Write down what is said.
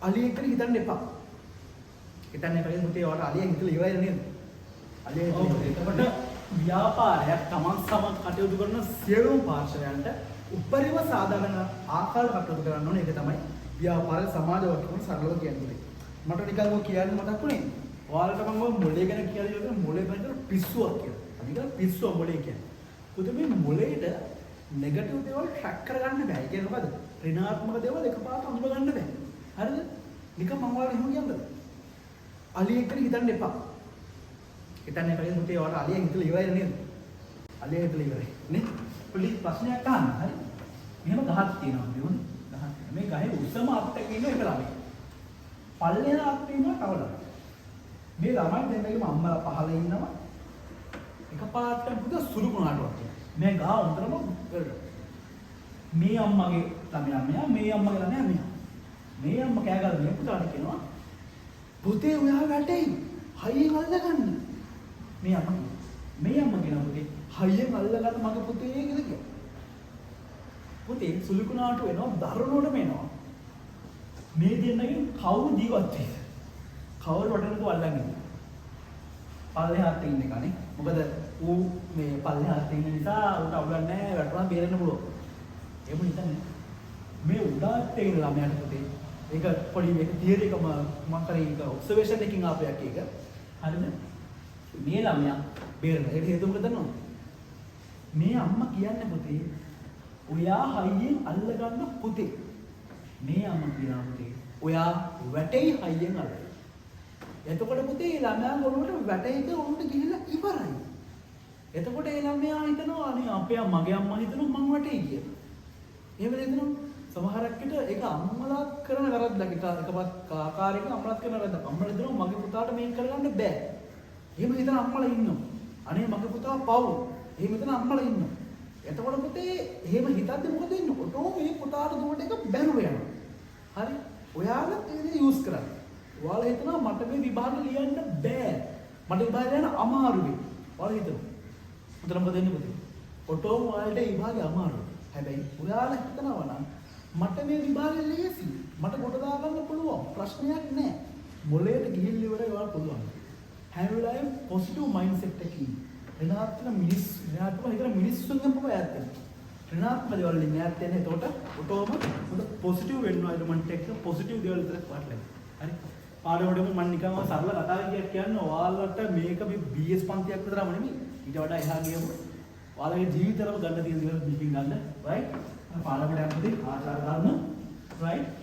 අලියෙක් කියලා හිතන්න එපා. හිතන්නේ කලින් පුතේ ඔයාලට අලියෙක් හිතලා ඉවරයි නේද? අලියෙක් එතකොට ව්‍යාපාරයක් තමන් සමග කටයුතු කරන සියලුම පාර්ශවයන්ට උපරිම සාධාරණ ආකාර කටයුතු කරන්න ඕනේ. ඒක තමයි ව්‍යාපාර සමාජ වටුන සරලව කියන්නේ. මට නිකන් ඔය කියන්න මතක් වුණේ. ඔයාලට මම ඔය මොලේ ගැන කියලා ඉවරද මොලේ ගැන පිස්සුවක් කියලා. අපි කියන පිස්සුව මොලේ කියන්නේ. පුතේ මේ මොලේට නෙගටිව් දේවල් ට්‍රැක් කරගන්න බෑ. ඒ කියන්නේ මොකද? ඍණාත්මක දේවල් එකපාරට අඳුර ගන්න බෑ. හරිද? නිකන් මම ඔයාලට එහෙම කියන්නද? අලියෙක් කියලා හිතන්න එපා. හිතන්නේ කලින් පුතේ ඔයාලට අලියෙක් හිතලා ඉවරයි නේද? අලියෙක් හිතලා ඉවරයි. නේ? පොඩි ප්‍රශ්නයක් අහන්න. හරි? මෙහෙම ගහක් තියෙනවා නේ. ගහක්. මේ ගහේ උසම අත්තක ඉන්න එක ළමයි. පල්ලෙහා අත්තේ ඉන්න තව ළමයි. මේ ළමයි දෙන්නගේම අම්මලා පහළ ඉන්නවා. එකපාරට පුතේ සුළු කොනාටුවක් තියෙනවා. මේ ගහ උන්ටම මේ අම්මගේ ළමයා මෙයා මේ අම්මගේ ළමයා මෙයා. මේ අම්මා කෑ ගහලා මේ පුතාට කියනවා පුතේ ඔයා වැටෙයි. හයියෙන් අල්ලගන්න. මේ අම්මා කියනවා පුතේ හයියෙන් අල්ලගන්න මගේ පුතේ කියලා කියනවා. පුතේ සුළු කොනාටු වෙනවා දරුණුවටම එනවා. මේ දෙන්නගෙන් කවුරු ජීවත් වෙයිද? කවුරු වටේට අල්ලන්නේ? පල්ලෙහාට ඉන්න එකනේ. මොකද ඌ මේ පල්ලෙහාට ඉන්න නිසා ඌට අවුලක් නැහැ වැටුණා බේරෙන්න පුළුවන්. එහෙම හිතන්නේ. මේ උඩාට ඉන්න ළමයාට පුතේ ඒක පොඩි මේක තියරි එක මම කරේ ඒක ඔබ්සර්වේෂන් එකකින් ආපු එකක් ඒක. හරිද? මේ ළමයා බේරෙන්න. ඒක හේතුව මොකද දන්නවද? මේ අම්මා කියන්නේ පුතේ ඔයා හයියෙන් අල්ලගන්න පුතේ. මේ අම්මා කියනවා පුතේ ඔයා වැටෙයි හයියෙන් අල්ලගන්න. එතකොට පුතේ ළමයා ගොනුවට වැටෙයිද උන්ට ගිහිල්ලා ඉවරයි. එතකොට ඒ ළමයා හිතනවා අනේ අපේ මගේ අම්මා හිතනවා මං වැටෙයි කියලා. එහෙම නේද? සමහරක් විට ඒක අම්මලා කරන වැරද්දක්. එකපත් කාකාරයක අම්මලාත් කරන වැරද්දක්. අම්මලා හිතනවා මගේ පුතාට මේක කරගන්න බෑ. එහෙම හිතන අම්මලා ඉන්නවා. අනේ මගේ පුතා පව්. එහෙම හිතන අම්මලා ඉන්නවා. එතකොට පුතේ එහෙම හිතද්දි මොකද වෙන්නේ? ඔටෝ මේ පුතාට දුවට එක බැනුව යනවා. හරි? ඔයාලා ඒක යූස් කරන්න. ඔයාලා හිතනවා මට මේ විභාග ලියන්න බෑ. මට විභාග ලියන්න අමාරුයි. ඔයාලා හිතනවා. උතන මොකද වෙන්නේ පුතේ? ඔටෝ ඔයාලට විභාගය අමාරුයි. හැබැයි ඔයාලා හිතනවා නම් මට මේ විභාගය ලේසි. මට කොට දාගන්න පුළුවන්. ප්‍රශ්නයක් නැහැ. මොලේට ගිහින් ඉවරයි ඔයාලා පුළුවන්. හැම වෙලාවෙම පොසිටිව් මයින්ඩ්සෙට් එකකින් ඍණාත්මක මිනිස්සුන්ගෙන් පොම ඈත් වෙන්න. ඍණාත්මක දේවල් වලින් ඈත් වෙන්න. එතකොට ඔටෝම හොඳ පොසිටිව් එන්වයරන්මන්ට් එකක පොසිටිව් දේවල් විතරක් වටලයි. හරි? පාඩමටම මම නිකන්ම සරල කතාවක් කියන්නේ ඔයාලට මේක මේ BS පන්තියක් විතරම නෙමෙයි. ඊට වඩා එහා ගියම ඔයාලගේ ජීවිතවල ගන්න තියෙන දේවල් බිකින් ගන්න. රයිට්? පාඩමට යනකොට ආචාර ධර්ම රයිට්